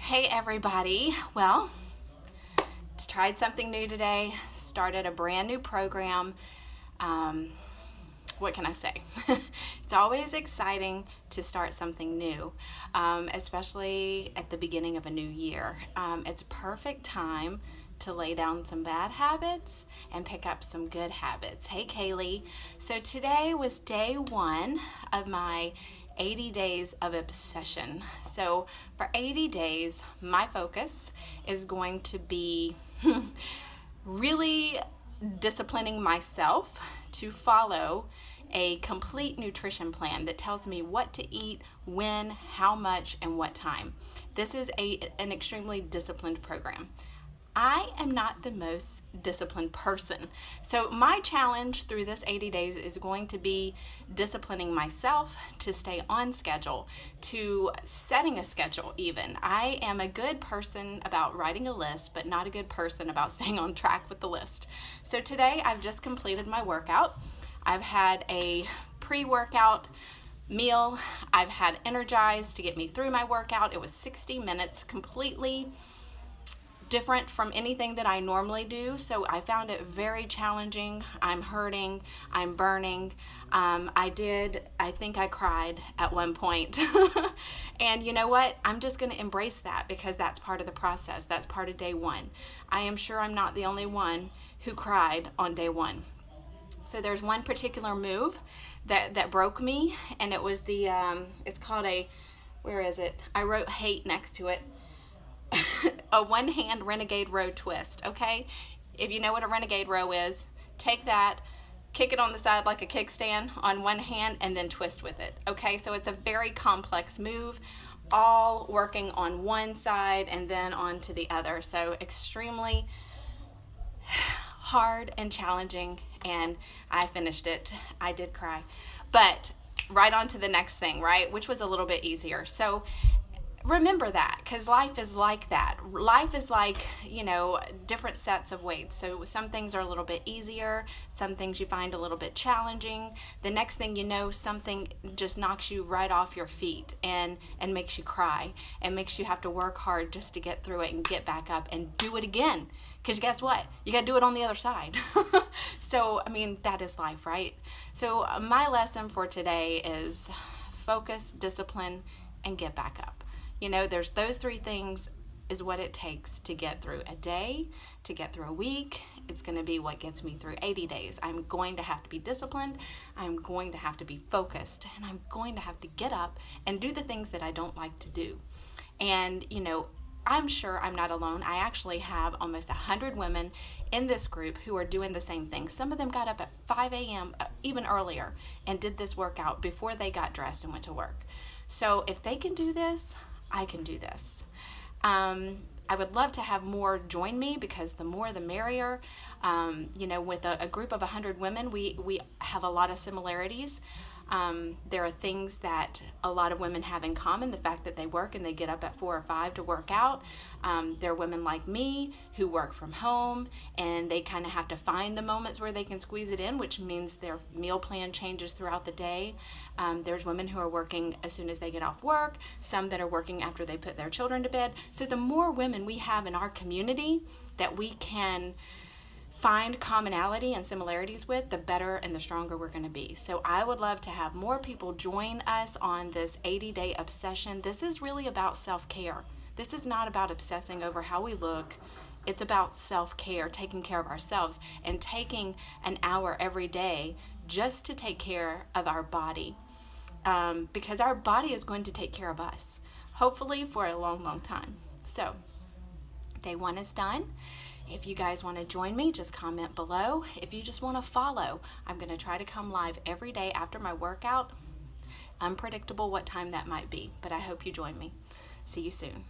Hey everybody, well, tried something new today, started a brand new program. What can I say? It's always exciting to start something new, especially at the beginning of a new year. It's a perfect time to lay down some bad habits and pick up some good habits. Hey Kaylee, so today was day one of my 80 days of obsession. So for 80 days, my focus is going to be really disciplining myself to follow a complete nutrition plan that tells me what to eat, when, how much, and what time. This is an extremely disciplined program. I am not the most disciplined person. So my challenge through this 80 days is going to be disciplining myself to stay on schedule, to setting a schedule even. I am a good person about writing a list, but not a good person about staying on track with the list. So today I've just completed my workout. I've had a pre-workout meal. I've had Energize to get me through my workout. It was 60 minutes, completely different from anything that I normally do, so I found it very challenging. I'm hurting, I'm burning. I think I cried at one point. And you know what? I'm just going to embrace that because that's part of the process. That's part of day one. I am sure I'm not the only one who cried on day one. So there's one particular move that broke me, and it was it's called where is it? I wrote hate next to it. A one-hand renegade row twist, okay? If you know what a renegade row is, take that, kick it on the side like a kickstand on one hand, and then twist with it, okay? So it's a very complex move, all working on one side and then onto the other. So extremely hard and challenging, and I finished it. I did cry. But right on to the next thing, right? Which was a little bit easier. So remember that, because life is like that. Life is like, different sets of weights. So some things are a little bit easier, some things you find a little bit challenging. The next thing you know, something just knocks you right off your feet and makes you cry and makes you have to work hard just to get through it and get back up and do it again. Because guess what? You got to do it on the other side. So, that is life, right? So my lesson for today is focus, discipline, and get back up. There's those three things is what it takes to get through a day, to get through a week. It's going to be what gets me through 80 days. I'm going to have to be disciplined. I'm going to have to be focused. And I'm going to have to get up and do the things that I don't like to do. And, I'm sure I'm not alone. I actually have almost 100 women in this group who are doing the same thing. Some of them got up at 5 a.m., even earlier, and did this workout before they got dressed and went to work. So if they can do this, I can do this. I would love to have more join me, because the more the merrier. With a group of 100 women, we have a lot of similarities. There are things that a lot of women have in common, the fact that they work and they get up at 4 or 5 to work out. There are women like me who work from home, and they kind of have to find the moments where they can squeeze it in, which means their meal plan changes throughout the day. There's women who are working as soon as they get off work, some that are working after they put their children to bed. So the more women we have in our community that we can find commonality and similarities with, the better and the stronger we're going to be. So I would love to have more people join us on this 80-day obsession. This is really about self-care. This is not about obsessing over how we look. It's about self-care, taking care of ourselves, and taking an hour every day just to take care of our body, because our body is going to take care of us, hopefully for a long, long time. So day one is done. If you guys want to join me, just comment below. If you just want to follow, I'm going to try to come live every day after my workout. Unpredictable what time that might be, but I hope you join me. See you soon.